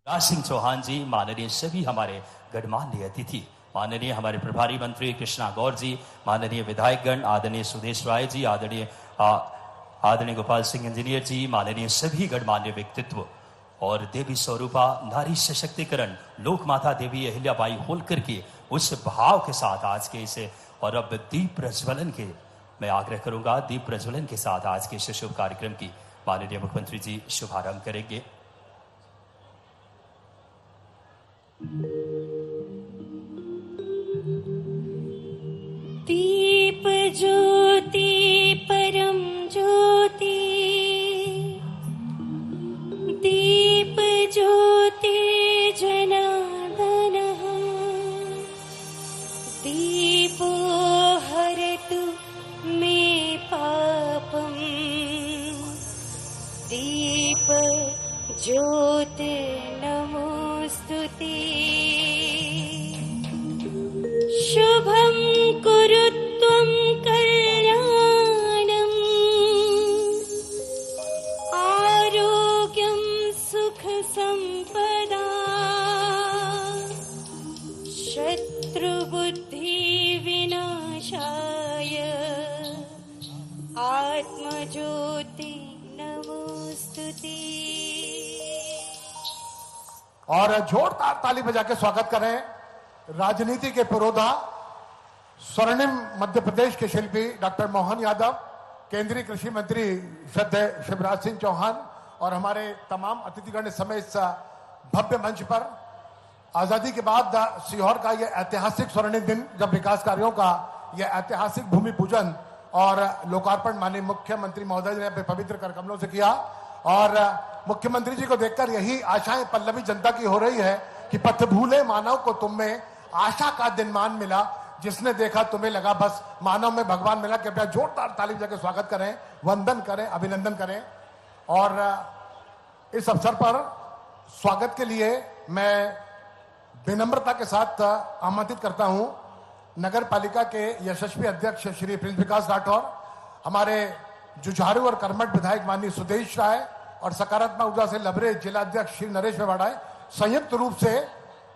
शिवराज सिंह चौहान जी, माननीय सभी हमारे गणमान्य अतिथि, माननीय हमारे प्रभारी मंत्री कृष्णा गौर जी, माननीय विधायकगण, आदरणीय सुदेश राय जी, आदरणीय गोपाल सिंह इंजीनियर जी, माननीय सभी गणमान्य व्यक्तित्व और देवी स्वरूपा नारी सशक्तिकरण लोक माता देवी अहिल्याबाई होलकर के उस भाव के साथ आज के इसे और अब दीप प्रज्वलन के मैं आग्रह करूंगा, दीप प्रज्वलन के साथ आज के इस शुभ कार्यक्रम की माननीय मुख्यमंत्री जी शुभारंभ करेंगे। दीप ज्योति परम ज्योति, दीप ज्योति जनार्दनः, दीपो हरतु मे पापम्, दीप ज्योति नमोस्तुते। शुभं कुरु त्वं कल्याणम्, आरोग्यं सुख संपदा, शत्रुबुद्धि विनाशाय, आत्मज्योति नमोस्तुते। और जोरदार ताली बजा के स्वागत करें राजनीति के पुरोधा, स्वर्णिम मध्य प्रदेश के शिल्पी डॉक्टर मोहन यादव, केंद्रीय कृषि मंत्री श्रद्धेय शिवराज सिंह चौहान और हमारे तमाम अतिथिगण इस समय इस भव्य मंच पर आजादी के बाद सीहोर का यह ऐतिहासिक स्वर्णिम दिन, जब विकास कार्यों का यह ऐतिहासिक भूमि पूजन और लोकार्पण माननीय मुख्यमंत्री महोदय ने अपने पवित्र कर कमलों से किया। और मुख्यमंत्री जी को देखकर यही आशाएं पल्लवी जनता की हो रही है कि पथ भूले मानव को तुम में आशा का दिन मान मिला, जिसने देखा तुम्हें लगा बस मानव में भगवान मिला। कृपया जोरदार ताली बजा के स्वागत करें, वंदन करें, अभिनंदन करें। और इस अवसर पर स्वागत के लिए मैं विनम्रता के साथ आमंत्रित करता हूं नगर पालिका के यशस्वी अध्यक्ष श्री प्रिंस विकास राठौर, हमारे जुझारू और कर्मठ विधायक माननीय सुदेश राय और सकारात्मक ऊर्जा से लबरे जिलाध्यक्ष श्री नरेश मेवाड़ा संयुक्त रूप से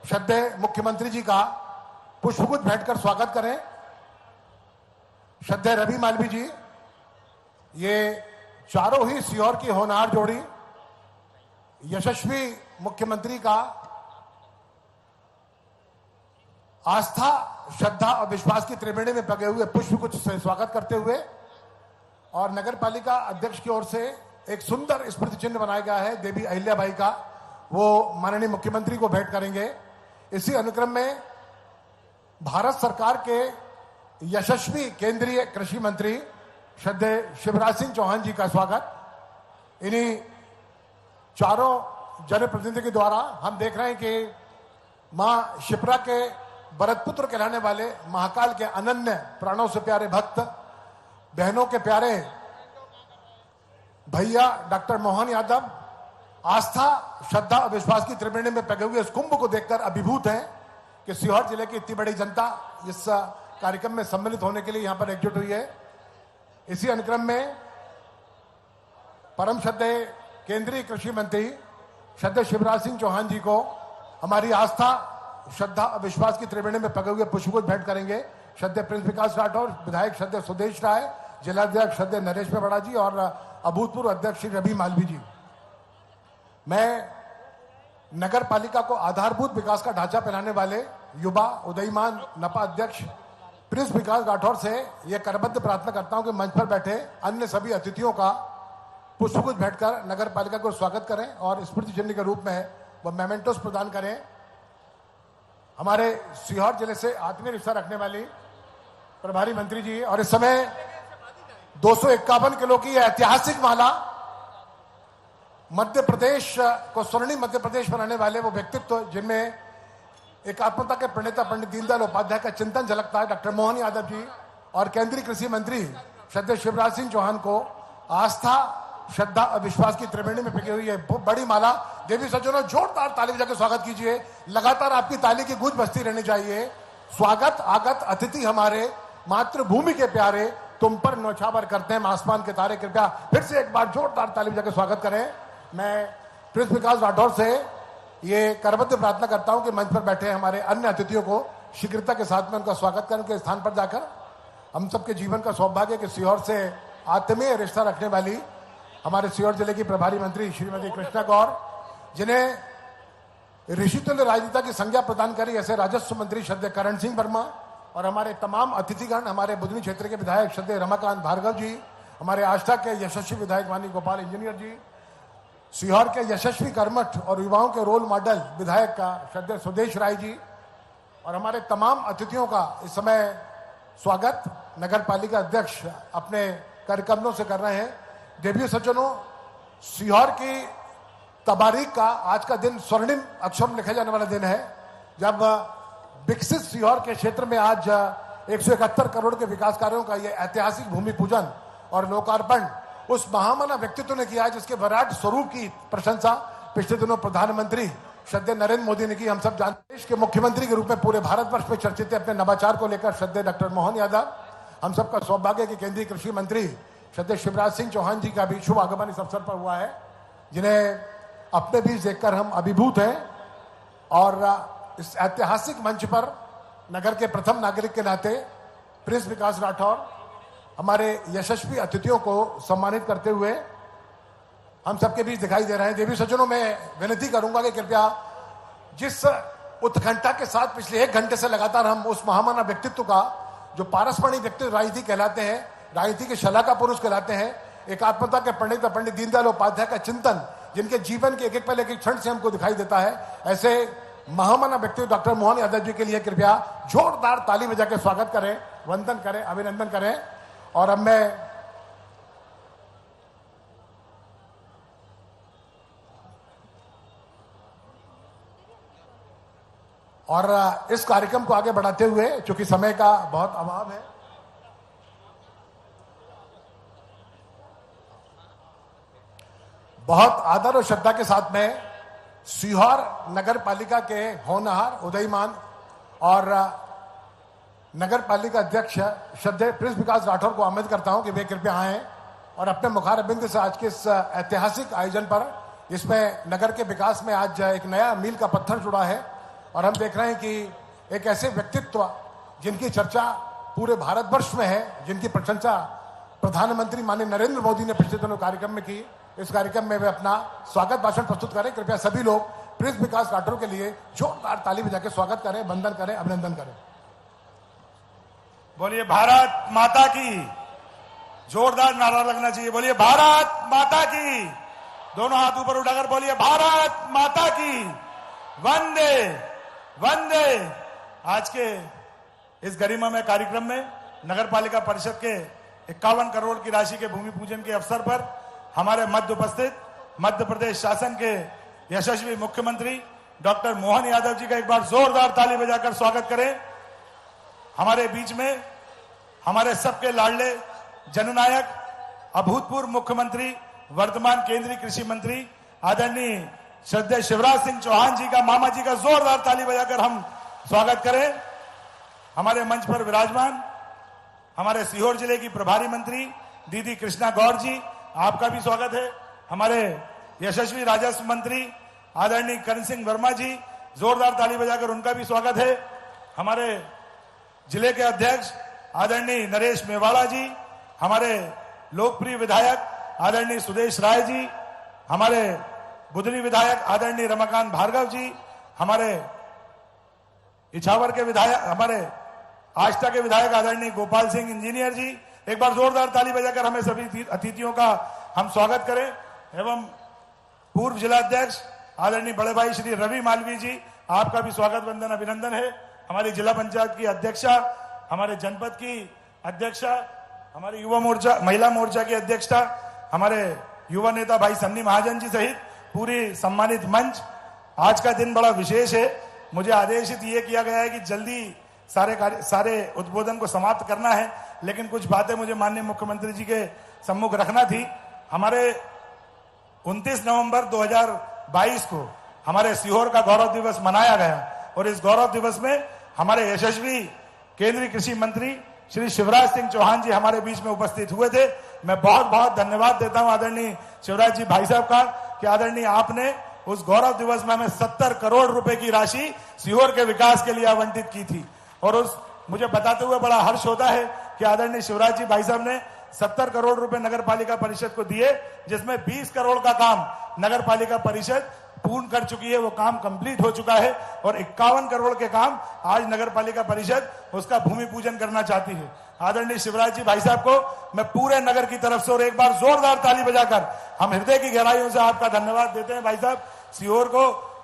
श्रद्धेय मुख्यमंत्री जी का पुष्पगुच्छ भेंटकर स्वागत करें। श्रद्धेय रवि मालवी जी, ये चारों ही सीहोर की होनहार जोड़ी यशस्वी मुख्यमंत्री का आस्था, श्रद्धा और विश्वास की त्रिवेणी में पगे हुए पुष्पगुच्छ से स्वागत करते हुए और नगर पालिका अध्यक्ष की ओर से एक सुंदर स्मृति चिन्ह बनाया गया है देवी अहिल्याबाई का, वो माननीय मुख्यमंत्री को भेंट करेंगे। इसी अनुक्रम में भारत सरकार के यशस्वी केंद्रीय कृषि मंत्री श्रद्धेय शिवराज सिंह चौहान जी का स्वागत। इन्हीं चारों जनप्रतिनिधि के द्वारा हम देख रहे हैं कि मां शिप्रा के भरतपुत्र कहलाने वाले महाकाल के अनन्य प्राणों से प्यारे भक्त, बहनों के प्यारे भैया डॉक्टर मोहन यादव आस्था, श्रद्धा और विश्वास की त्रिवेणी में पगे हुए इस कुंभ को देखकर अभिभूत हैं कि सीहोर जिले की इतनी बड़ी जनता इस कार्यक्रम में सम्मिलित होने के लिए यहां पर एकजुट हुई है। इसी अनुक्रम में परम श्रद्धेय केंद्रीय कृषि मंत्री श्रद्धेय शिवराज सिंह चौहान जी को हमारी आस्था, श्रद्धा और विश्वास की त्रिवेणी में पगे हुए पुष्पगुच्छ भेंट करेंगे श्रद्धेय प्रिंस विकास राठौर, विधायक श्रद्धेय सुदेश राय, जिलाध्यक्ष श्रद्धेय नरेश मेवाड़ा जी और अभूतपूर्व अध्यक्ष श्री रवि मालवी जी। मैं नगर पालिका को आधारभूत विकास का ढांचा पहनाने वाले युवा उदयमान नपा अध्यक्ष प्रिंस विकास राठौर से यह करबद्ध प्रार्थना करता हूं कि मंच पर बैठे अन्य सभी अतिथियों का पुष्पगुच्छ भेंटकर नगर पालिका को स्वागत करें और स्मृति चिन्ह के रूप में वह मेमेंटोस प्रदान करें। हमारे सीहोर जिले से आत्मीय रिश्ता रखने वाली प्रभारी मंत्री जी और इस समय 251 किलो की ऐतिहासिक माला मध्य प्रदेश को स्वर्णिम मध्य प्रदेश बनाने वाले वो व्यक्तित्व जिनमें एकात्मता के प्रणेता पंडित दीनदयाल उपाध्याय का चिंतन झलकता है, डॉक्टर मोहन यादव जी और केंद्रीय कृषि मंत्री श्रद्धेय शिवराज सिंह चौहान को आस्था, श्रद्धा और विश्वास की त्रिवेणी में पिकी हुई है बड़ी माला। देवी सज्जनों, जोरदार ताली बजा के स्वागत कीजिए। लगातार आपकी ताली की गूंज बजती रहनी चाहिए। स्वागत आगत अतिथि हमारे मातृभूमि के प्यारे, तुम पर नौछावर करते हैं आसमान के तारे। कृपया फिर से एक बार जोरदार ताली बजा के स्वागत करें। मैं प्रिंस विकास राठौर से ये करबद्ध प्रार्थना करता हूं कि मंच पर बैठे हमारे अन्य अतिथियों को शीघ्रता के साथ में उनका स्वागत करें उनके स्थान पर जाकर। हम सबके जीवन का सौभाग्य कि सीहोर से आत्मीय रिश्ता रखने वाली हमारे सीहोर जिले की प्रभारी मंत्री श्रीमती कृष्णा गौर, जिन्हें ऋषितुल्य राजनेता की संज्ञा प्रदान करी, ऐसे राजस्व मंत्री श्रद्धेय करण सिंह वर्मा और हमारे तमाम अतिथिगण, हमारे बुधनी क्षेत्र के विधायक श्रद्धेय रमाकांत भार्गव जी, हमारे आष्टा के यशस्वी विधायक माननीय गोपाल इंजीनियर जी, सीहोर के यशस्वी कर्मठ और युवाओं के रोल मॉडल विधायक का श्रद्धेय सुदेश राय जी और हमारे तमाम अतिथियों का इस समय स्वागत नगर पालिका अध्यक्ष अपने कार्यक्रमों से कर रहे हैं। देवी सज्जनों, सीहोर की तबारीख का आज का दिन स्वर्णिम अक्षर में लिखा जाने वाला दिन है, जब विकसित सीहोर के क्षेत्र में आज 171 करोड़ के विकास कार्यों का यह ऐतिहासिक भूमि पूजन और लोकार्पण उस महामना व्यक्तित्व ने किया जिसके विराट स्वरूप की प्रशंसा पिछले दिनों प्रधानमंत्री श्रद्धेय नरेंद्र मोदी ने की। हम सब जानते हैं, देश के मुख्यमंत्री के रूप में पूरे भारतवर्ष में चर्चित अपने नवाचार को लेकर श्रद्धेय डॉक्टर मोहन यादव। हम सबका सौभाग्य कि केंद्रीय कृषि मंत्री श्रद्धेय शिवराज सिंह चौहान जी का भी शुभ आगमन इस अवसर पर हुआ है, जिन्हें अपने बीच देखकर हम अभिभूत हैं और इस ऐतिहासिक मंच पर नगर के प्रथम नागरिक के नाते प्रिंस विकास राठौर हमारे यशस्वी अतिथियों को सम्मानित करते हुए हम सबके बीच दिखाई दे रहे हैं। देवी सज्जनों, मैं विनती करूंगा कि कृपया जिस उत्कंठा के साथ पिछले 1 घंटे से लगातार हम उस महामानव व्यक्तित्व का, जो पारस्परिक व्यक्तित्व राजनीति कहलाते हैं, राजनीति के शलाका पुरुष कहलाते हैं, एकात्मता के पंडित दीनदयाल उपाध्याय का चिंतन, जिनके जीवन के एक पल एक क्षण से हमको दिखाई देता है, ऐसे महामानव व्यक्ति डॉक्टर मोहन यादव जी के लिए कृपया जोरदार ताली बजा के स्वागत करें, वंदन करें, अभिनंदन करें। और अब मैं इस कार्यक्रम को आगे बढ़ाते हुए, चूंकि समय का बहुत अभाव है, बहुत आदर और श्रद्धा के साथ में सीहोर नगर पालिका के होनहार, उदयमान और नगर पालिका अध्यक्ष श्रद्धेय प्रिंस विकास राठौर को आमंत्रित करता हूं कि वे कृपया आएं और अपने मुखारबिंद से आज के इस ऐतिहासिक आयोजन पर, जिसमें नगर के विकास में आज एक नया मील का पत्थर जुड़ा है और हम देख रहे हैं कि एक ऐसे व्यक्तित्व जिनकी चर्चा पूरे भारतवर्ष में है, जिनकी प्रशंसा प्रधानमंत्री माननीय नरेंद्र मोदी ने पिछले दिनों कार्यक्रम में की, इस कार्यक्रम में वे अपना स्वागत भाषण प्रस्तुत करें। कृपया सभी लोग प्रिंस विकास राठौर के लिए जोरदार ताली बजा के स्वागत करें, वंदन करें, अभिनंदन करें। बोलिए भारत माता की, जोरदार नारा लगना चाहिए। बोलिए भारत माता की, दोनों हाथ ऊपर उठाकर बोलिए भारत माता की, वंदे वंदे। आज के इस गरिमामय कार्यक्रम में नगर पालिका परिषद के 51 करोड़ की राशि के भूमि पूजन के अवसर पर हमारे मध्य उपस्थित मध्य प्रदेश शासन के यशस्वी मुख्यमंत्री डॉक्टर मोहन यादव जी का एक बार जोरदार ताली बजाकर स्वागत करें। हमारे बीच में हमारे सबके लाडले जननायक, अभूतपूर्व मुख्यमंत्री, वर्तमान केंद्रीय कृषि मंत्री आदरणीय श्रद्धेय शिवराज सिंह चौहान जी का, मामा जी का जोरदार ताली बजाकर हम स्वागत करें। हमारे मंच पर विराजमान हमारे सीहोर जिले की प्रभारी मंत्री दीदी कृष्णा गौर जी, आपका भी स्वागत है। हमारे यशस्वी राजस्व मंत्री आदरणीय करण सिंह वर्मा जी, जोरदार ताली बजाकर उनका भी स्वागत है। हमारे जिले के अध्यक्ष आदरणीय नरेश मेवाड़ा जी, हमारे लोकप्रिय विधायक आदरणीय सुदेश राय जी, हमारे बुधनी विधायक आदरणीय रमाकांत भार्गव जी, हमारे इछावर के विधायक, हमारे आष्टा के विधायक आदरणीय गोपाल सिंह इंजीनियर जी, एक बार जोरदार ताली बजाकर हमें सभी अतिथियों का हम स्वागत करें। एवं पूर्व जिला अध्यक्ष आदरणीय बड़े भाई श्री रवि मालवीय जी, आपका भी स्वागत, वंदन, अभिनंदन है। हमारी जिला पंचायत की अध्यक्षा, हमारे जनपद की अध्यक्षा, हमारे युवा मोर्चा, महिला मोर्चा की अध्यक्षा, हमारे युवा नेता भाई सन्नी महाजन जी सहित पूरी सम्मानित मंच। आज का दिन बड़ा विशेष है। मुझे आदेशित ये किया गया है कि जल्दी सारे उद्बोधन को समाप्त करना है, लेकिन कुछ बातें मुझे माननीय मुख्यमंत्री जी के सम्मुख रखना थी। हमारे 29 नवंबर 2022 को हमारे सीहोर का गौरव दिवस मनाया गया और इस गौरव दिवस में हमारे यशस्वी केंद्रीय कृषि मंत्री श्री शिवराज सिंह चौहान जी हमारे बीच में उपस्थित हुए थे। मैं बहुत बहुत धन्यवाद देता हूं आदरणीय शिवराज जी भाई साहब का कि आदरणीय आपने उस गौरव दिवस में हमें 70 करोड़ रुपए की राशि सीहोर के विकास के लिए आवंटित की थी। और उस मुझे बताते हुए बड़ा हर्ष होता है कि आदरणीय शिवराज जी भाई साहब ने 70 करोड़ रुपए नगर पालिका परिषद को दिए, जिसमें 20 करोड़ का काम नगर पालिका परिषद पूर्ण कर चुकी है, वो काम कंप्लीट हो चुका है। और 51 करोड़ के काम आज नगर पालिका परिषद उसका भूमि पूजन करना चाहती है। आदरणीय शिवराज जी भाई साहब को मैं पूरे नगर की तरफ से और एक बार जोरदार ताली बजाकर हम हृदय की गहराइयों से आपका धन्यवाद देते हैं। भाई साहब,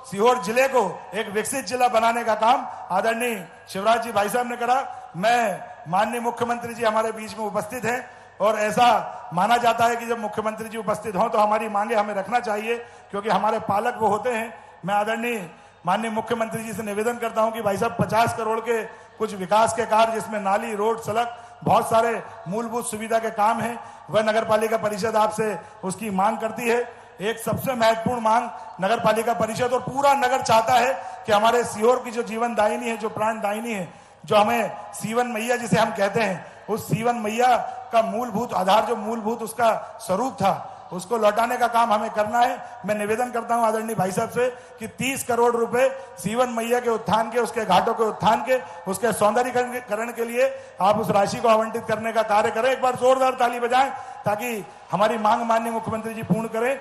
सीहोर जिले को एक विकसित जिला बनाने का काम आदरणीय शिवराज जी भाई साहब ने करा। मैं माननीय मुख्यमंत्री जी हमारे बीच में उपस्थित हैं और ऐसा माना जाता है कि जब मुख्यमंत्री जी उपस्थित हों तो हमारी मांगे हमें रखना चाहिए, क्योंकि हमारे पालक वो होते हैं। मैं आदरणीय माननीय मुख्यमंत्री जी से निवेदन करता हूं कि भाई साहब 50 करोड़ के कुछ विकास के कार्य, जिसमें नाली, रोड, सड़क, बहुत सारे मूलभूत सुविधा के काम हैं, वह नगर पालिका परिषद आपसे उसकी मांग करती है। एक सबसे महत्वपूर्ण मांग नगर पालिका परिषद और पूरा नगर चाहता है कि हमारे सीहोर की जो जीवन दायिनी है, जो प्राण दायिनी है, जो हमें सीवन मैया जिसे हम कहते हैं, उस सीवन मैया का मूलभूत आधार, जो मूलभूत उसका स्वरूप था, उसको लौटाने का काम हमें करना है। मैं निवेदन करता हूं आदरणीय भाई साहब से कि 30 करोड़ रुपए सीवन मैया के उत्थान के, उसके घाटों के उत्थान के, उसके सौंदर्यीकरण के लिए आप उस राशि को आवंटित करने का कार्य करें। एक बार जोरदार ताली बजाएं ताकि हमारी मांग माननीय मुख्यमंत्री जी पूर्ण करें।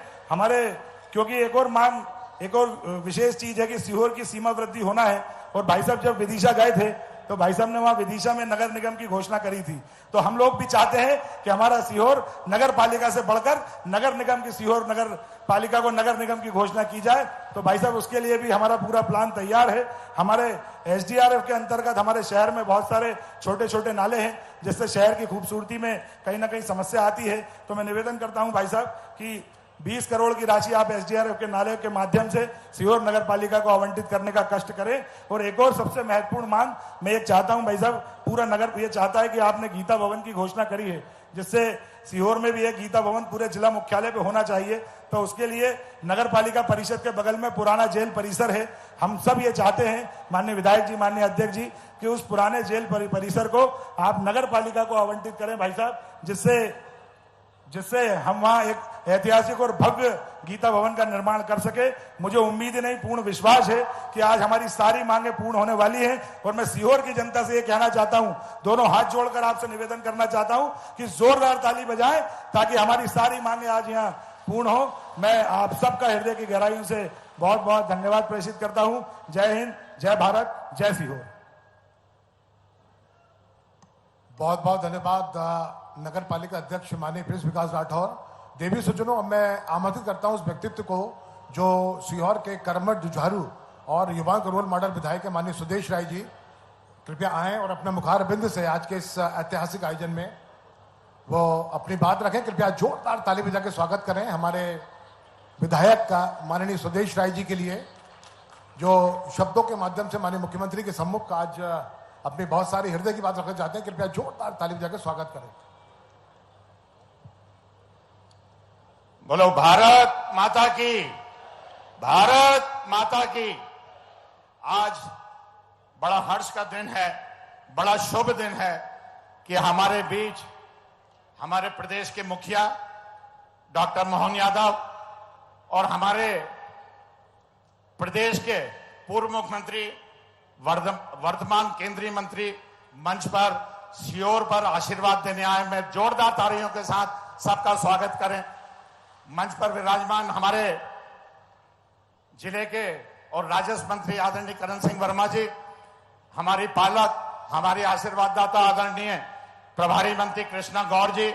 क्योंकि एक और विशेष चीज है कि सीहोर की सीमा वृद्धि होना है। और भाई साहब जब विदिशा गए थे तो भाई साहब ने वहां विदिशा में नगर निगम की घोषणा करी थी, तो हम लोग भी चाहते हैं कि हमारा सीहोर नगर पालिका से बढ़कर नगर निगम की, सीहोर नगर पालिका को नगर निगम की घोषणा की जाए। तो भाई साहब उसके लिए भी हमारा पूरा प्लान तैयार है। हमारे SDRF के अंतर्गत हमारे शहर में बहुत सारे छोटे छोटे नाले हैं, जिससे शहर की खूबसूरती में कहीं ना कहीं समस्या आती है। तो मैं निवेदन करता हूं भाई साहब कि 20 करोड़ की राशि आप SDRF के नाले के माध्यम से सीहोर नगर पालिका को आवंटित करने का कष्ट करें। और एक और सबसे महत्वपूर्ण मांग मैं एक चाहता हूं भाई साहब, पूरा नगर ये चाहता है कि आपने गीता भवन की घोषणा करी है, जिससे सीहोर में भी एक गीता भवन पूरे जिला मुख्यालय पे होना चाहिए। तो उसके लिए नगर पालिका परिषद के बगल में पुराना जेल परिसर है। हम सब ये चाहते हैं माननीय विधायक जी, माननीय अध्यक्ष जी, कि उस पुराने जेल परिसर को आप नगर पालिका को आवंटित करें भाई साहब, जिससे हम वहां एक ऐतिहासिक और भव्य गीता भवन का निर्माण कर सके। मुझे उम्मीद ही नहीं, पूर्ण विश्वास है कि आज हमारी सारी मांगे पूर्ण होने वाली हैं। और मैं सीहोर की जनता से ये कहना चाहता हूं, दोनों हाथ जोड़कर आपसे निवेदन करना चाहता हूं कि जोरदार ताली बजाएं ताकि हमारी सारी मांगे आज यहां पूर्ण हो। मैं आप सबका हृदय की गहराइयों से बहुत बहुत धन्यवाद प्रेषित करता हूं। जय हिंद, जय भारत, जय सीहोर। बहुत बहुत धन्यवाद नगर पालिका अध्यक्ष माननीय प्रिंस विकास राठौर। देवी सज्जनों, मैं आमंत्रित करता हूं उस व्यक्तित्व को जो सीहोर के कर्मठ, जुझारू और युवाओं का रोल मॉडल विधायक है माननीय सुदेश राय जी, कृपया आएं और अपने मुखारबिंद से आज के इस ऐतिहासिक आयोजन में वो अपनी बात रखें। कृपया जोरदार ताली बजा के स्वागत करें हमारे विधायक का माननीय सुदेश राय जी के लिए, जो शब्दों के माध्यम से माननीय मुख्यमंत्री के सम्मुख आज अपनी बहुत सारी हृदय की बात रखना चाहते हैं। कृपया जोरदार ताली बजा के स्वागत करें। बोलो भारत माता की, भारत माता की। आज बड़ा हर्ष का दिन है, बड़ा शुभ दिन है कि हमारे बीच हमारे प्रदेश के मुखिया डॉक्टर मोहन यादव और हमारे प्रदेश के पूर्व मुख्यमंत्री, वर्तमान केंद्रीय मंत्री मंच पर सीहोर पर आशीर्वाद देने आए। मैं जोरदार तालियों के साथ सबका स्वागत करें। मंच पर विराजमान हमारे जिले के और राजस्व मंत्री आदरणीय करण सिंह वर्मा जी, हमारी पालक, हमारी आशीर्वाददाता आदरणीय प्रभारी मंत्री कृष्णा गौर जी,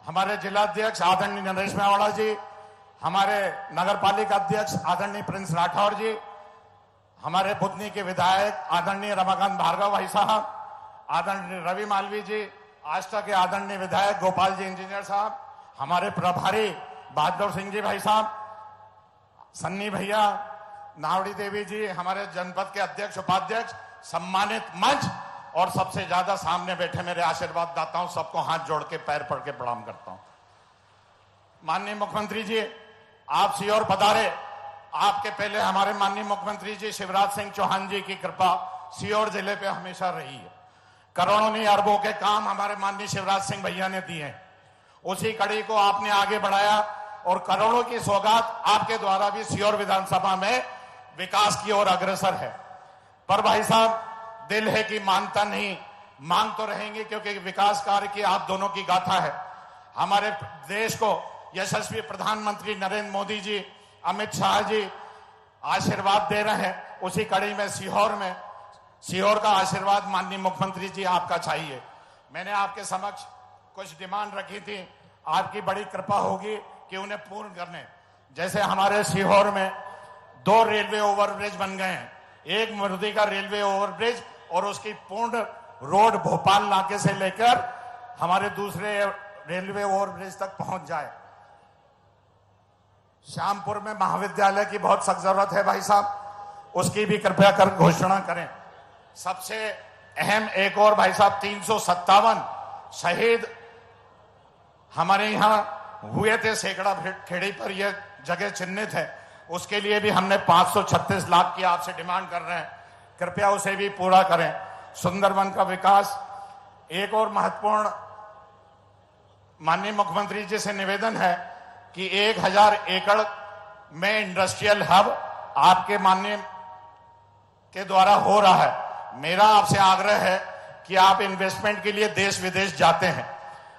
हमारे जिला अध्यक्ष आदरणीय नरेश मेवाड़ा जी, हमारे नगर पालिका अध्यक्ष आदरणीय प्रिंस राठौर जी, हमारे बुधनी के विधायक आदरणीय रमाकांत भार्गव भाई साहब, आदरणीय रवि मालवी जी, आष्टा के आदरणीय विधायक गोपाल जी इंजीनियर साहब, हमारे प्रभारी बहादुर सिंह जी भाई साहब, सन्नी भैया, नावड़ी देवी जी, हमारे जनपद के अध्यक्ष उपाध्यक्ष, सम्मानित मंच और सबसे ज्यादा सामने बैठे मेरे आशीर्वाद दाताओं, सबको हाथ जोड़ के पैर पड़ के प्रणाम करता हूं। माननीय मुख्यमंत्री जी, आप सीहोर पधारे। आपके पहले हमारे माननीय मुख्यमंत्री जी शिवराज सिंह चौहान जी की कृपा सीहोर जिले पे हमेशा रही है। करोड़ों नहीं अरबों के काम हमारे माननीय शिवराज सिंह भैया ने दिए। उसी कड़ी को आपने आगे बढ़ाया। और करोड़ों की सौगात आपके द्वारा भी सीहोर विधानसभा में विकास की ओर अग्रसर है। पर भाई साहब, दिल है कि मानता नहीं, मांग तो रहेंगे, क्योंकि विकास कार्य की आप दोनों की गाथा है। हमारे देश को यशस्वी प्रधानमंत्री नरेंद्र मोदी जी, अमित शाह जी आशीर्वाद दे रहे हैं। उसी कड़ी में सीहोर का आशीर्वाद माननीय मुख्यमंत्री जी आपका चाहिए। मैंने आपके समक्ष कुछ डिमांड रखी थी, आपकी बड़ी कृपा होगी कि उन्हें पूर्ण करने। जैसे हमारे सीहोर में 2 रेलवे ओवरब्रिज बन गए हैं, एक मुर्दी का रेलवे ओवरब्रिज और उसकी पूर्ण रोड भोपाल नाके से लेकर हमारे दूसरे रेलवे ओवरब्रिज तक पहुंच जाए। श्यामपुर में महाविद्यालय की बहुत सख्त जरूरत है भाई साहब, उसकी भी कृपया कर घोषणा करें। सबसे अहम एक और भाई साहब, 357 शहीद हमारे यहां हुए थे सेकड़ा खेड़ी पर, यह जगह चिन्हित है, उसके लिए भी हमने 536 लाख की आपसे डिमांड कर रहे हैं, कृपया उसे भी पूरा करें। सुंदरवन का विकास, एक और महत्वपूर्ण माननीय मुख्यमंत्री जी से निवेदन है कि 1000 एकड़ में इंडस्ट्रियल हब आपके माननीय के द्वारा हो रहा है। मेरा आपसे आग्रह है कि आप इन्वेस्टमेंट के लिए देश विदेश जाते हैं,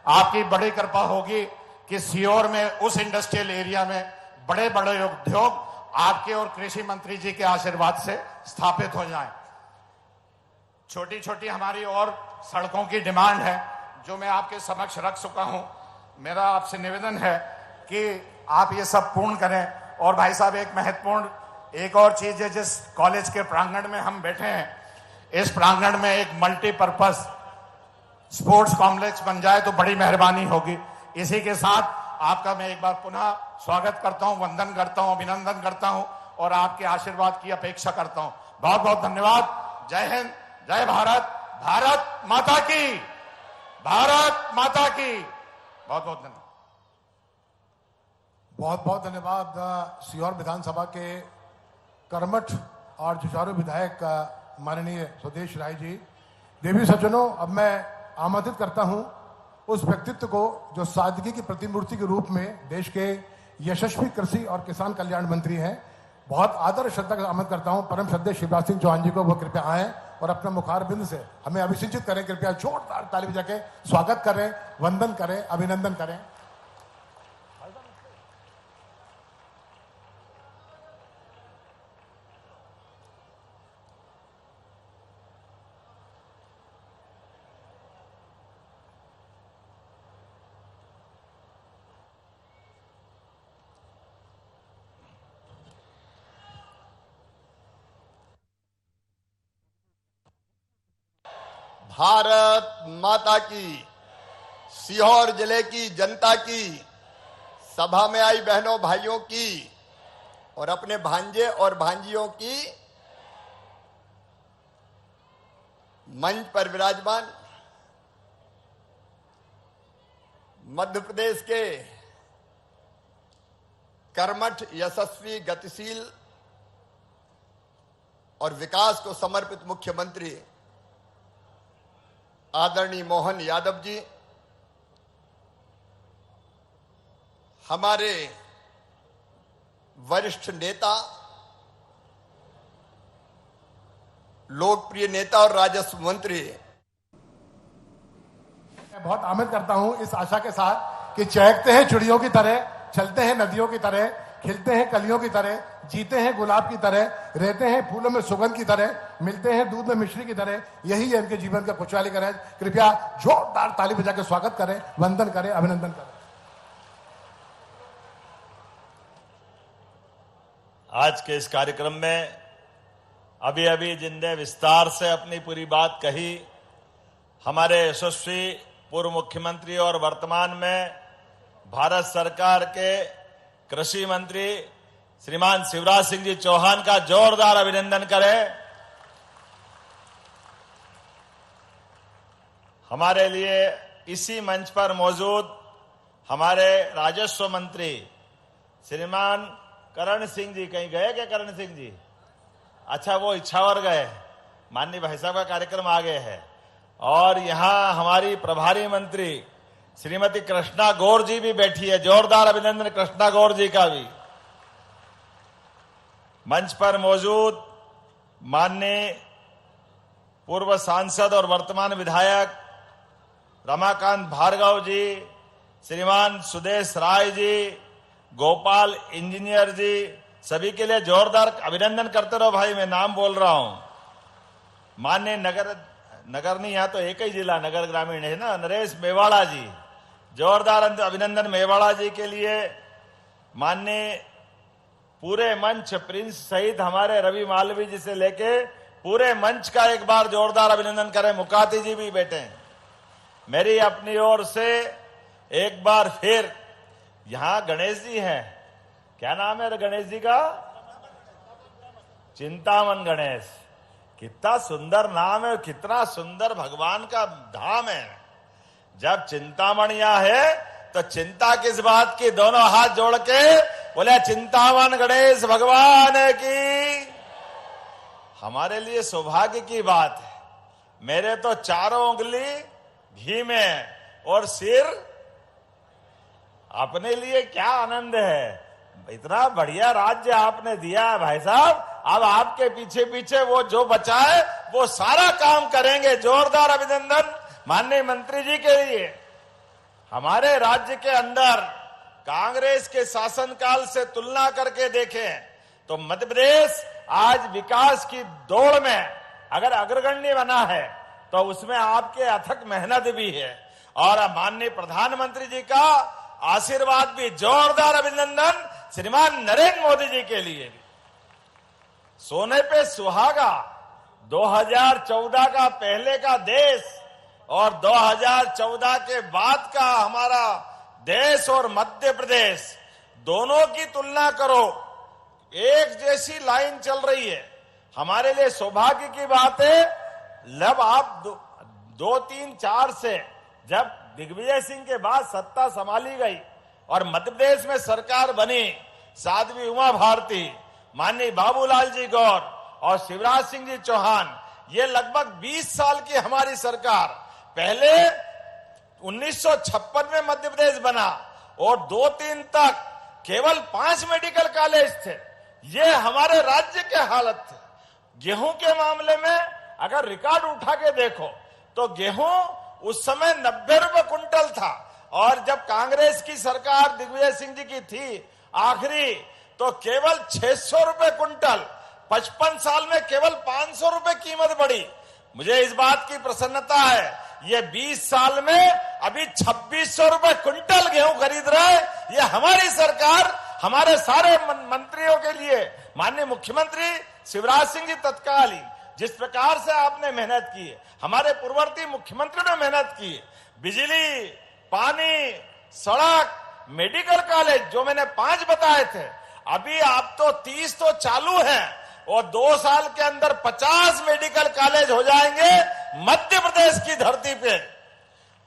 आपकी बड़ी कृपा होगी कि सीहोर में उस इंडस्ट्रियल एरिया में बड़े बड़े उद्योग आपके और कृषि मंत्री जी के आशीर्वाद से स्थापित हो जाएं। छोटी छोटी हमारी और सड़कों की डिमांड है जो मैं आपके समक्ष रख चुका हूं। मेरा आपसे निवेदन है कि आप ये सब पूर्ण करें। और भाई साहब, एक महत्वपूर्ण एक और चीज है, जिस कॉलेज के प्रांगण में हम बैठे हैं, इस प्रांगण में एक मल्टीपर्पज स्पोर्ट्स कॉम्प्लेक्स बन जाए तो बड़ी मेहरबानी होगी। इसी के साथ आपका मैं एक बार पुनः स्वागत करता हूं, वंदन करता हूं, अभिनंदन करता हूं और आपके आशीर्वाद की अपेक्षा करता हूं। बहुत बहुत धन्यवाद। जय हिंद, जय भारत, भारत माता की, भारत माता की। बहुत बहुत धन्यवाद। बहुत बहुत धन्यवाद सीहोर विधानसभा के कर्मठ और जुझारू विधायक माननीय सुदेश राय जी। देवी सज्जनों, अब मैं आमंत्रित करता हूं उस व्यक्तित्व को जो सादगी की प्रतिमूर्ति के रूप में देश के यशस्वी कृषि और किसान कल्याण मंत्री हैं। बहुत आदर श्रद्धा का आमंत्रित करता हूं परम श्रद्धेय शिवराज सिंह चौहान जी को, वो कृपया आए और अपना मुखार बिंद से हमें अभिषेचित करें। कृपया जोरदार ताली बजा के स्वागत करें, वंदन करें, अभिनंदन करें। भारत माता की, सीहोर जिले की जनता की, सभा में आई बहनों भाइयों की और अपने भांजे और भांजियों की, मंच पर विराजमान मध्य प्रदेश के कर्मठ, यशस्वी, गतिशील और विकास को समर्पित मुख्यमंत्री आदरणीय मोहन यादव जी, हमारे वरिष्ठ नेता, लोकप्रिय नेता और राजस्व मंत्री। मैं बहुत आमंत्रित करता हूं इस आशा के साथ कि चहकते हैं चिड़ियों की तरह, चलते हैं नदियों की तरह, खिलते हैं कलियों की तरह, जीते हैं गुलाब की तरह, रहते हैं फूलों में सुगंध की तरह, मिलते हैं दूध में मिश्री की तरह। यही है इनके जीवन का खुशहाली का राज। कृपया जोरदार ताली बजा के स्वागत करें, वंदन करें, अभिनंदन करें। आज के इस कार्यक्रम में अभी अभी जिनने विस्तार से अपनी पूरी बात कही, हमारे यशस्वी पूर्व मुख्यमंत्री और वर्तमान में भारत सरकार के कृषि मंत्री श्रीमान शिवराज सिंह जी चौहान का जोरदार अभिनंदन करें। हमारे लिए इसी मंच पर मौजूद हमारे राजस्व मंत्री श्रीमान करण सिंह जी, कहीं गए क्या करण सिंह जी? अच्छा, वो इच्छावर गए, माननीय भाई साहब का कार्यक्रम आ गए हैं। और यहां हमारी प्रभारी मंत्री श्रीमती कृष्णा गौर जी भी बैठी है, जोरदार अभिनंदन कृष्णा गौर जी का भी। मंच पर मौजूद माननीय पूर्व सांसद और वर्तमान विधायक रमाकांत भार्गव जी, श्रीमान सुदेश राय जी, गोपाल इंजीनियर जी, सभी के लिए जोरदार अभिनंदन करते रहो भाई। मैं नाम बोल रहा हूं। माननीय नगर नहीं, यहां तो एक ही जिला नगर ग्रामीण है ना, नरेश मेवाड़ा जी, जोरदार अभिनंदन मेवाड़ा जी के लिए। माननीय पूरे मंच प्रिंस सहित हमारे रवि मालवी जी से लेके पूरे मंच का एक बार जोरदार अभिनंदन करें। मुकाती जी भी बैठे हैं। मेरी अपनी ओर से एक बार फिर, यहां गणेश जी हैं, क्या नाम है गणेश जी का? चिंतामन गणेश। कितना सुंदर नाम है, कितना सुंदर भगवान का धाम है। जब चिंतामण यहां है तो चिंता किस बात की? दोनों हाथ जोड़ के बोले चिंतामन गणेश भगवान की। हमारे लिए सौभाग्य की बात है। मेरे तो चारों उंगली घी में और सिर अपने लिए क्या आनंद है। इतना बढ़िया राज्य आपने दिया है भाई साहब। अब आपके पीछे पीछे वो जो बचा है वो सारा काम करेंगे। जोरदार अभिनंदन माननीय मंत्री जी के लिए। हमारे राज्य के अंदर कांग्रेस के शासनकाल से तुलना करके देखें तो मध्य प्रदेश आज विकास की दौड़ में अगर अग्रगण्य बना है तो उसमें आपके अथक मेहनत भी है और माननीय प्रधानमंत्री जी का आशीर्वाद भी। जोरदार अभिनंदन श्रीमान नरेंद्र मोदी जी के लिए भी। सोने पे सुहागा 2014 का पहले का देश और 2014 के बाद का हमारा देश और मध्य प्रदेश, दोनों की तुलना करो, एक जैसी लाइन चल रही है। हमारे लिए सौभाग्य की बात है। जब आप 2-3-4 से जब दिग्विजय सिंह के बाद सत्ता संभाली गई और मध्य प्रदेश में सरकार बनी, साध्वी उमा भारती, माननीय बाबूलाल जी गौर और शिवराज सिंह जी चौहान, ये लगभग 20 साल की हमारी सरकार। पहले 1956 में मध्य प्रदेश बना और 2-3 तक केवल 5 मेडिकल कॉलेज थे। ये हमारे राज्य के हालत थे। गेहूं के मामले में अगर रिकॉर्ड उठा के देखो तो गेहूं उस समय 90 रुपए कुंटल था और जब कांग्रेस की सरकार दिग्विजय सिंह जी की थी आखिरी, तो केवल 600 रुपए कुंटल। 55 साल में केवल 500 रुपए कीमत बढ़ी। मुझे इस बात की प्रसन्नता है, ये 20 साल में अभी 2600 रुपए कुंटल गेहूं खरीद रहा है। ये हमारी सरकार, हमारे सारे मंत्रियों के लिए, माननीय मुख्यमंत्री शिवराज सिंह जी तत्कालीन जिस प्रकार से आपने मेहनत की है, हमारे पूर्ववर्ती मुख्यमंत्री ने मेहनत की है। बिजली, पानी, सड़क, मेडिकल कॉलेज जो मैंने 5 बताए थे, अभी आप तो 30 तो चालू हैं और 2 साल के अंदर 50 मेडिकल कॉलेज हो जाएंगे मध्य प्रदेश की धरती पे।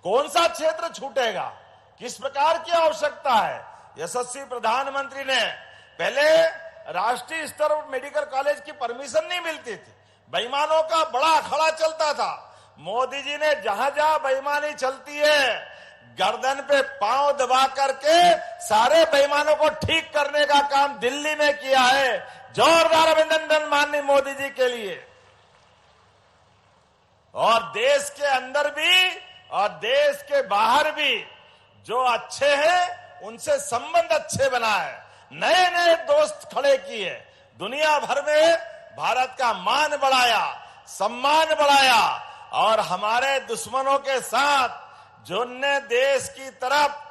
कौन सा क्षेत्र छूटेगा? किस प्रकार की आवश्यकता है? यशस्वी प्रधानमंत्री ने, पहले राष्ट्रीय स्तर पर मेडिकल कॉलेज की परमिशन नहीं मिलती थी, बेईमानों का बड़ा अखाड़ा चलता था। मोदी जी ने जहां जहां बेईमानी चलती है, गर्दन पे पांव दबा करके सारे बेईमानों को ठीक करने का काम दिल्ली में किया है। जोरदार अभिनंदन माननीय मोदी जी के लिए। और देश के अंदर भी और देश के बाहर भी जो अच्छे हैं उनसे संबंध अच्छे बनाए, नए नए दोस्त खड़े किए, दुनिया भर में भारत का मान बढ़ाया, सम्मान बढ़ाया और हमारे दुश्मनों के साथ जिनने देश की तरफ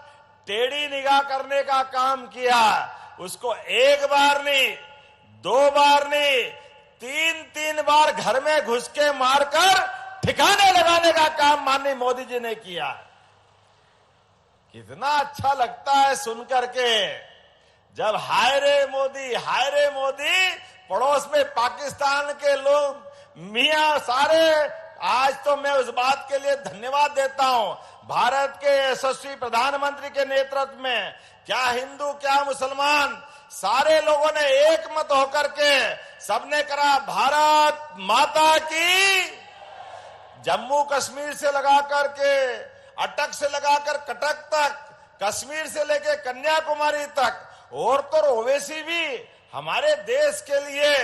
टेढ़ी निगाह करने का काम किया, उसको एक बार नहीं, 2 बार नहीं, 3-3 बार घर में घुस के मारकर ठिकाने लगाने का काम माननीय मोदी जी ने किया। कितना अच्छा लगता है सुनकर के, जब हाय रे मोदी, पड़ोस में पाकिस्तान के लोग मियां सारे। आज तो मैं उस बात के लिए धन्यवाद देता हूं, भारत के यशस्वी प्रधानमंत्री के नेतृत्व में क्या हिंदू क्या मुसलमान सारे लोगों ने एक मत होकर के सबने करा भारत माता की। जम्मू कश्मीर से लगा करके अटक से लगाकर कटक तक, कश्मीर से लेकर कन्याकुमारी तक, और तो ओवैसी भी हमारे देश के लिए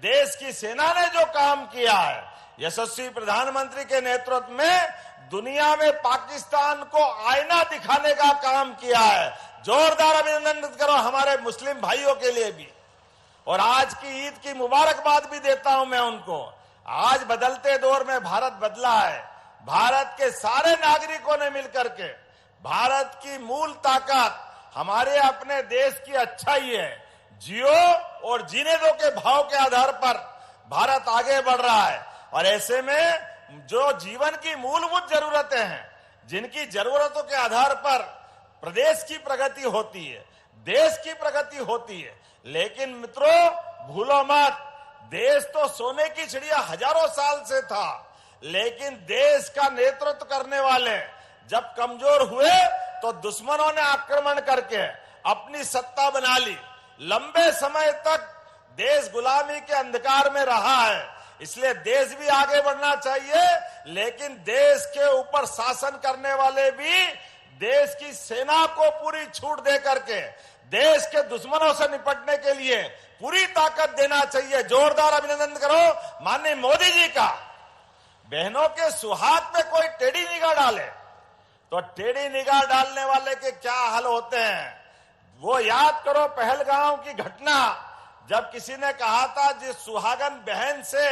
देश की सेना ने जो काम किया है, यशस्वी प्रधानमंत्री के नेतृत्व में दुनिया में पाकिस्तान को आईना दिखाने का काम किया है। जोरदार अभिनंदन करो हमारे मुस्लिम भाइयों के लिए भी। और आज की ईद की मुबारकबाद भी देता हूं मैं उनको। आज बदलते दौर में भारत बदला है। भारत के सारे नागरिकों ने मिलकर के, भारत की मूल ताकत हमारे अपने देश की अच्छाई है। जियो और जीने दो के भाव के आधार पर भारत आगे बढ़ रहा है। और ऐसे में जो जीवन की मूलभूत जरूरतें हैं, जिनकी जरूरतों के आधार पर प्रदेश की प्रगति होती है, देश की प्रगति होती है। लेकिन मित्रों, भूलो मत, देश तो सोने की चिड़िया हजारों साल से था, लेकिन देश का नेतृत्व करने वाले जब कमजोर हुए तो दुश्मनों ने आक्रमण करके अपनी सत्ता बना ली। लंबे समय तक देश गुलामी के अंधकार में रहा है। इसलिए देश भी आगे बढ़ना चाहिए, लेकिन देश के ऊपर शासन करने वाले भी देश की सेना को पूरी छूट दे करके देश के दुश्मनों से निपटने के लिए पूरी ताकत देना चाहिए। जोरदार अभिनंदन करो माननीय मोदी जी का। बहनों के सुहाग में कोई टेढ़ी निगाह डाले तो टेढ़ी निगाह डालने वाले के क्या हाल होते हैं, वो याद करो पहलगांव की घटना। जब किसी ने कहा था जिस सुहागन बहन से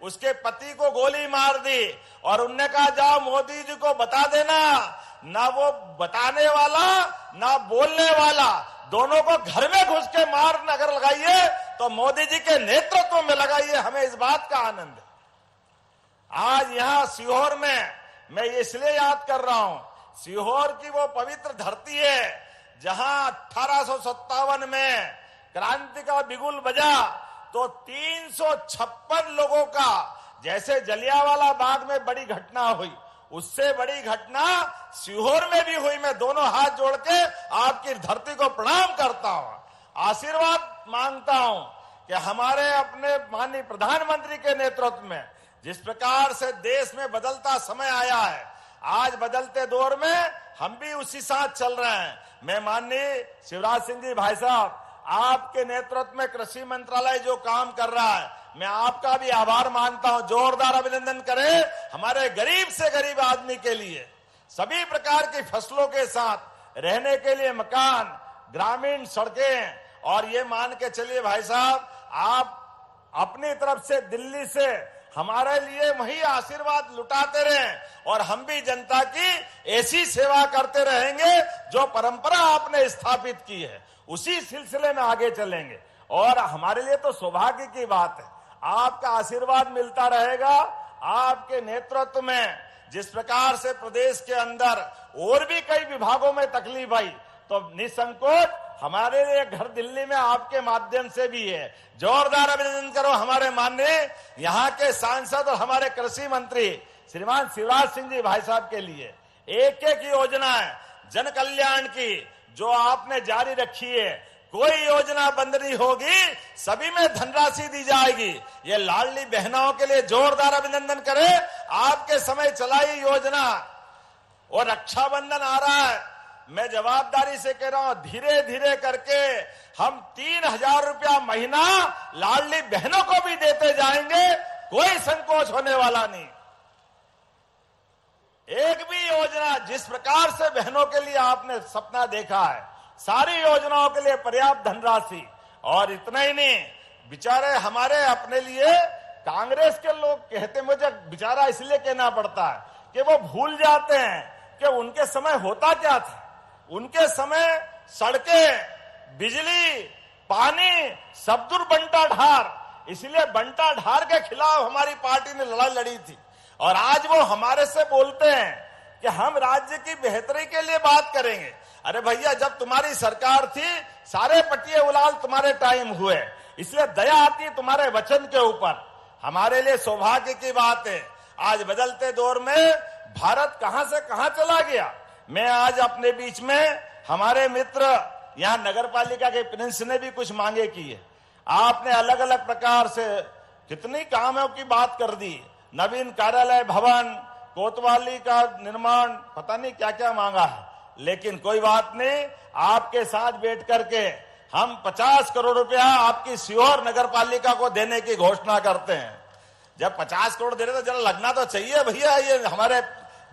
उसके पति को गोली मार दी, और उनने कहा जाओ मोदी जी को बता देना, ना वो बताने वाला ना बोलने वाला, दोनों को घर में घुस के मार अगर लगाइए तो मोदी जी के नेतृत्व में लगाइए। हमें इस बात का आनंद है। आज यहां सीहोर में मैं इसलिए याद कर रहा हूं, सीहोर की वो पवित्र धरती है जहां 1857 में क्रांति का बिगुल बजा तो 356 लोगों का, जैसे जलियांवाला बाग में बड़ी घटना हुई, उससे बड़ी घटना सीहोर में भी हुई। मैं दोनों हाथ जोड़ के आपकी धरती को प्रणाम करता हूं, आशीर्वाद मांगता हूं कि हमारे अपने माननीय प्रधानमंत्री के नेतृत्व में जिस प्रकार से देश में बदलता समय आया है, आज बदलते दौर में हम भी उसी साथ चल रहे हैं। मैं माननीय शिवराज सिंह जी भाई साहब, आपके नेतृत्व में कृषि मंत्रालय जो काम कर रहा है, मैं आपका भी आभार मानता हूं। जोरदार अभिनंदन करें हमारे गरीब से गरीब आदमी के लिए सभी प्रकार की फसलों के साथ रहने के लिए मकान, ग्रामीण सड़कें, और ये मान के चलिए भाई साहब, आप अपनी तरफ से दिल्ली से हमारे लिए वही आशीर्वाद लुटाते रहें और हम भी जनता की ऐसी सेवा करते रहेंगे जो परंपरा आपने स्थापित की है, उसी सिलसिले में आगे चलेंगे। और हमारे लिए तो सौभाग्य की बात है, आपका आशीर्वाद मिलता रहेगा। आपके नेतृत्व में जिस प्रकार से प्रदेश के अंदर और भी कई विभागों में तकलीफ आई, तो निसंकोच हमारे लिए घर दिल्ली में आपके माध्यम से भी है। जोरदार अभिनंदन करो हमारे माननीय यहाँ के सांसद और हमारे कृषि मंत्री श्रीमान शिवराज सिंह जी भाई साहब के लिए। एक एक योजनाएं जन कल्याण की जो आपने जारी रखी है, कोई योजना बंद नहीं होगी, सभी में धनराशि दी जाएगी। ये लाडली बहनों के लिए जोरदार अभिनंदन करें, आपके समय चलाई योजना। और रक्षाबंधन आ रहा है, मैं जवाबदारी से कह रहा हूं, धीरे धीरे करके हम 3,000 रुपया महीना लाडली बहनों को भी देते जाएंगे, कोई संकोच होने वाला नहीं। एक भी योजना जिस प्रकार से बहनों के लिए आपने सपना देखा है, सारी योजनाओं के लिए पर्याप्त धनराशि। और इतना ही नहीं, बेचारे हमारे अपने लिए कांग्रेस के लोग कहते, मुझे बेचारा इसलिए कहना पड़ता है कि वो भूल जाते हैं कि उनके समय होता क्या था। उनके समय सड़कें, बिजली, पानी सब दूर बंटा ढार, इसलिए बंटा ढार के खिलाफ हमारी पार्टी ने लड़ाई लड़ी थी। और आज वो हमारे से बोलते हैं कि हम राज्य की बेहतरी के लिए बात करेंगे। अरे भैया, जब तुम्हारी सरकार थी सारे पटिये उलाल तुम्हारे टाइम हुए, इसलिए दया आती है तुम्हारे वचन के ऊपर। हमारे लिए सौभाग्य की बात है, आज बदलते दौर में भारत कहां से कहां चला गया। मैं आज अपने बीच में हमारे मित्र यहां नगर पालिका के प्रिंस ने भी कुछ मांगे की है। आपने अलग अलग प्रकार से कितनी कामों की बात कर दी, नवीन कार्यालय भवन, कोतवाली का निर्माण, पता नहीं क्या क्या मांगा है, लेकिन कोई बात नहीं, आपके साथ बैठ करके हम 50 करोड़ रुपया आपकी सीहोर नगर पालिका को देने की घोषणा करते हैं। जब 50 करोड़ दे रहे तो जरा लगना तो चाहिए भैया, ये हमारे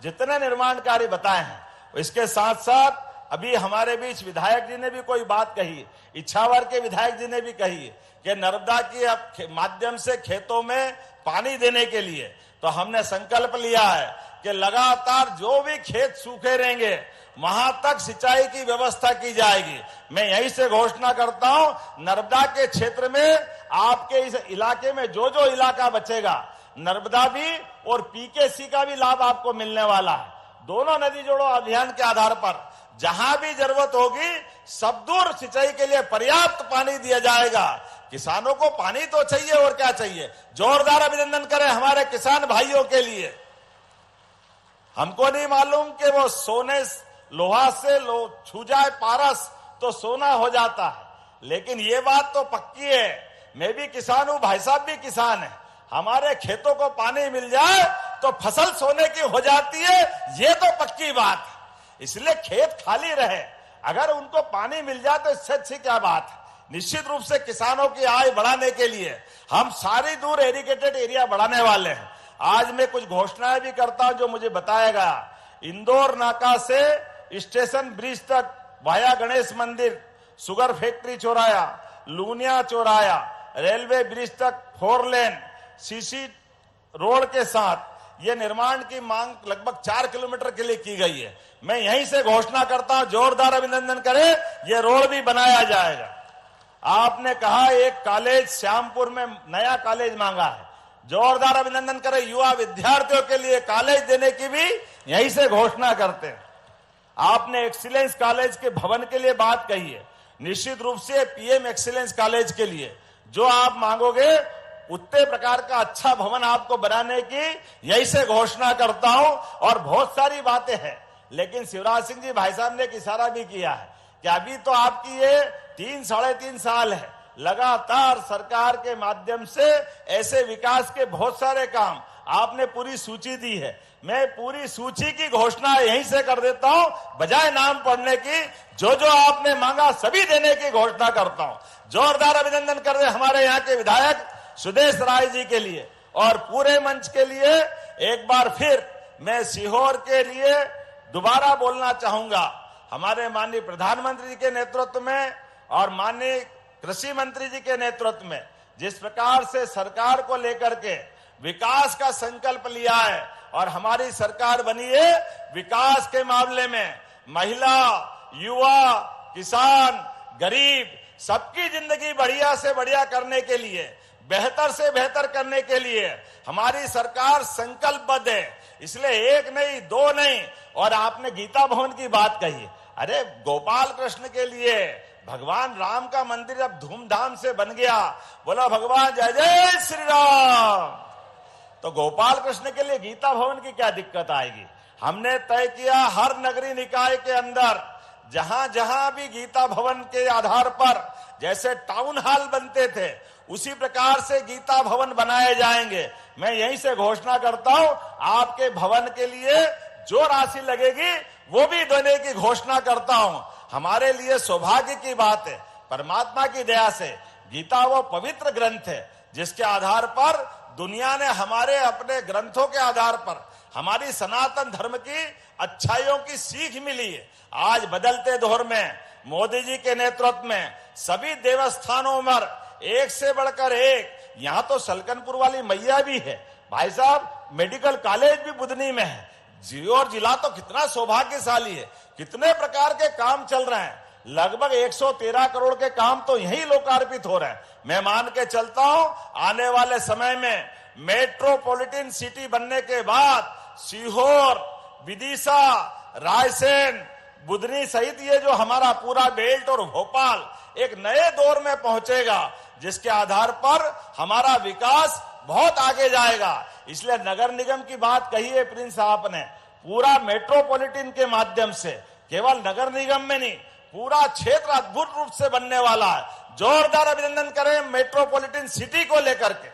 जितने निर्माण कार्य बताए हैं। इसके साथ साथ अभी हमारे बीच विधायक जी ने भी कोई बात कही, इच्छावर के विधायक जी ने भी कही कि नर्मदा की माध्यम से खेतों में पानी देने के लिए तो हमने संकल्प लिया है कि लगातार जो भी खेत सूखे रहेंगे वहां तक सिंचाई की व्यवस्था की जाएगी। मैं यहीं से घोषणा करता हूं, नर्मदा के क्षेत्र में आपके इस इलाके में जो जो इलाका बचेगा, नर्मदा भी और पीकेसी का भी लाभ आपको मिलने वाला है। दोनों नदी जोड़ो अभियान के आधार पर जहां भी जरूरत होगी सब दूर सिंचाई के लिए पर्याप्त पानी दिया जाएगा। किसानों को पानी तो चाहिए और क्या चाहिए। जोरदार अभिनंदन करें हमारे किसान भाइयों के लिए। हमको नहीं मालूम कि वो सोने लोहा से छू जाए पारस तो सोना हो जाता है, लेकिन ये बात तो पक्की है, मैं भी किसान हूं, भाई साहब भी किसान है, हमारे खेतों को पानी मिल जाए तो फसल सोने की हो जाती है, ये तो पक्की बात है। इसलिए खेत खाली रहे, अगर उनको पानी मिल जाए तो इससे अच्छी क्या बात है। निश्चित रूप से किसानों की आय बढ़ाने के लिए हम सारी दूर एरिगेटेड एरिया बढ़ाने वाले हैं। आज मैं कुछ घोषणाएं भी करता हूं जो मुझे बताया गया। इंदौर नाका से स्टेशन ब्रिज तक वाया गणेश मंदिर, शुगर फैक्ट्री चौराया, लूनिया चौराया, रेलवे ब्रिज तक 4 लेन सीसी रोड के साथ ये निर्माण की मांग लगभग 4 किलोमीटर के लिए की गई है। मैं यहीं से घोषणा करता हूं, जोरदार अभिनंदन करें, ये रोड भी बनाया जाएगा। आपने कहा एक कॉलेज श्यामपुर में नया कॉलेज मांगा है, जोरदार अभिनंदन करें, युवा विद्यार्थियों के लिए कॉलेज देने की भी यहीं से घोषणा करते हैं। आपने एक्सीलेंस कॉलेज के भवन के लिए बात कही है, निश्चित रूप से पीएम एक्सीलेंस कॉलेज के लिए जो आप मांगोगे उतने प्रकार का अच्छा भवन आपको बनाने की यही से घोषणा करता हूं। और बहुत सारी बातें हैं, लेकिन शिवराज सिंह जी भाई साहब ने एक इशारा भी किया है कि अभी तो आपकी ये 3-3.5 साल है, लगातार सरकार के माध्यम से ऐसे विकास के बहुत सारे काम आपने पूरी सूची दी है। मैं पूरी सूची की घोषणा यहीं से कर देता हूं, बजाय नाम पढ़ने की। जो जो आपने मांगा सभी देने की घोषणा करता हूं। जोरदार अभिनंदन कर दे हमारे यहाँ के विधायक सुदेश राय जी के लिए और पूरे मंच के लिए। एक बार फिर मैं सीहोर के लिए दोबारा बोलना चाहूंगा, हमारे माननीय प्रधानमंत्री जी के नेतृत्व में और माननीय कृषि मंत्री जी के नेतृत्व में जिस प्रकार से सरकार को लेकर के विकास का संकल्प लिया है और हमारी सरकार बनी है, विकास के मामले में महिला, युवा, किसान, गरीब सबकी जिंदगी बढ़िया से बढ़िया करने के लिए, बेहतर से बेहतर करने के लिए हमारी सरकार संकल्पबद्ध है। इसलिए 1 नहीं 2 नहीं। और आपने गीता भवन की बात कही, अरे गोपाल कृष्ण के लिए भगवान राम का मंदिर जब धूमधाम से बन गया, बोला भगवान जय जय श्री राम, तो गोपाल कृष्ण के लिए गीता भवन की क्या दिक्कत आएगी। हमने तय किया हर नगरीय निकाय के अंदर जहां जहां भी गीता भवन के आधार पर जैसे टाउन हॉल बनते थे उसी प्रकार से गीता भवन बनाए जाएंगे। मैं यहीं से घोषणा करता हूं, आपके भवन के लिए जो राशि लगेगी वो भी देने की घोषणा करता हूं। हमारे लिए सौभाग्य की बात है, परमात्मा की दया से गीता वो पवित्र ग्रंथ है जिसके आधार पर दुनिया ने हमारे अपने ग्रंथों के आधार पर हमारी सनातन धर्म की अच्छाइयों की सीख मिली है। आज बदलते दौर में मोदी जी के नेतृत्व में सभी देवस्थानों में एक से बढ़कर एक, यहां तो सलकनपुर वाली मैया भी है भाई साहब, मेडिकल कॉलेज भी बुधनी में है। सीहोर जिला तो कितना सौभाग्यशाली है, कितने प्रकार के काम चल रहे हैं, लगभग 113 करोड़ के काम तो यही लोकार्पित हो रहे हैं। मैं मान के चलता हूं आने वाले समय में मेट्रोपॉलिटन सिटी बनने के बाद सीहोर, विदिशा, रायसेन, बुधनी सहित ये जो हमारा पूरा बेल्ट और भोपाल एक नए दौर में पहुंचेगा जिसके आधार पर हमारा विकास बहुत आगे जाएगा। इसलिए नगर निगम की बात कही है प्रिंस साहब ने, पूरा मेट्रोपॉलिटन के माध्यम से केवल नगर निगम में नहीं पूरा क्षेत्र अद्भुत रूप से बनने वाला है। जोरदार अभिनंदन करें मेट्रोपॉलिटन सिटी को लेकर के।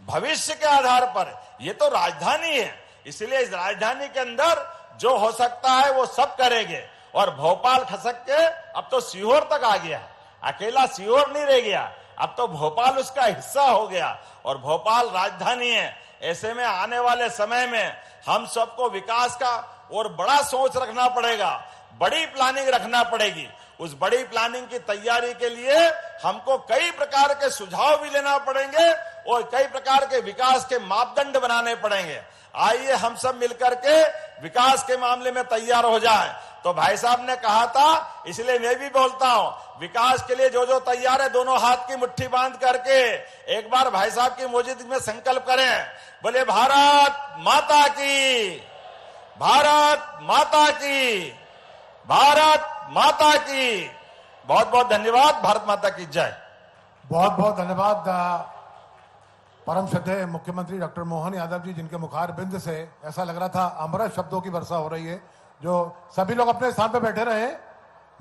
भविष्य के आधार पर ये तो राजधानी है, इसलिए इस राजधानी के अंदर जो हो सकता है वो सब करेंगे। और भोपाल खसक के अब तो सीहोर तक आ गया, अकेला सीहोर नहीं रह गया, अब तो भोपाल उसका हिस्सा हो गया और भोपाल राजधानी है। ऐसे में आने वाले समय में हम सबको विकास का और बड़ा सोच रखना पड़ेगा, बड़ी प्लानिंग रखना पड़ेगी। उस बड़ी प्लानिंग की तैयारी के लिए हमको कई प्रकार के सुझाव भी लेना पड़ेंगे और कई प्रकार के विकास के मापदंड बनाने पड़ेंगे। आइए हम सब मिलकर के विकास के मामले में तैयार हो जाएं। तो भाई साहब ने कहा था, इसलिए मैं भी बोलता हूं, विकास के लिए जो जो तैयार है दोनों हाथ की मुट्ठी बांध करके एक बार भाई साहब की मौजूदगी में संकल्प करें। बोले भारत माता की, भारत माता की, भारत माता की। बहुत बहुत धन्यवाद। भारत माता की जय। बहुत बहुत धन्यवाद परम श्रद्धेय मुख्यमंत्री डॉक्टर मोहन यादव जी, जिनके मुखार बिंद से ऐसा लग रहा था अमृत शब्दों की वर्षा हो रही है। जो सभी लोग अपने स्थान पर बैठे रहे,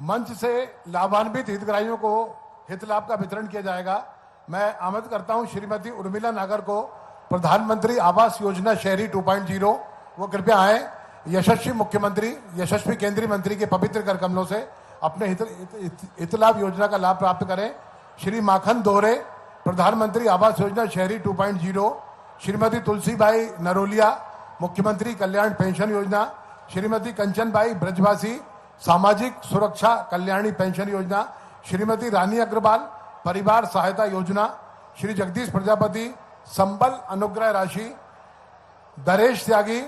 मंच से लाभान्वित हितग्राहियों को हित लाभ का वितरण किया जाएगा। मैं आमंत्रित करता हूं श्रीमती उर्मिला नागर को, प्रधानमंत्री आवास योजना शहरी 2.0, वो कृपया आए। यशस्वी मुख्यमंत्री, यशस्वी केंद्रीय मंत्री के पवित्र कर कमलों से अपने हित लाभ योजना का लाभ प्राप्त करें। श्री माखन दोहरे, प्रधानमंत्री आवास योजना शहरी 2.0, श्रीमती तुलसीबाई नरोलिया, मुख्यमंत्री कल्याण पेंशन योजना, श्रीमती कंचनबाई ब्रजवासी, सामाजिक सुरक्षा कल्याणी पेंशन योजना, श्रीमती रानी अग्रवाल, परिवार सहायता योजना, श्री जगदीश प्रजापति, संबल अनुग्रह राशि, दरेश त्यागी,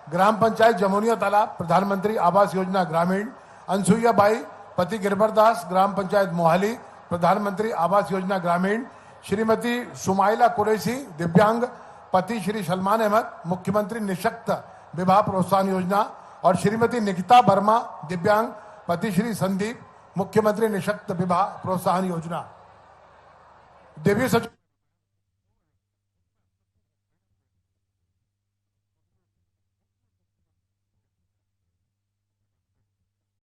ग्राम पंचायत जमुनिया तालाब, प्रधानमंत्री आवास योजना ग्रामीण, अनसुईया बाई, पति गिरबरदास, ग्राम पंचायत मोहाली, प्रधानमंत्री आवास योजना ग्रामीण, श्रीमती सुमाइला कुरैशी, दिव्यांग, पति श्री सलमान अहमद, मुख्यमंत्री निशक्त विवाह प्रोत्साहन योजना, और श्रीमती निकिता वर्मा, दिव्यांग, पति श्री संदीप, मुख्यमंत्री निशक्त विवाह प्रोत्साहन योजना। देवी सचिव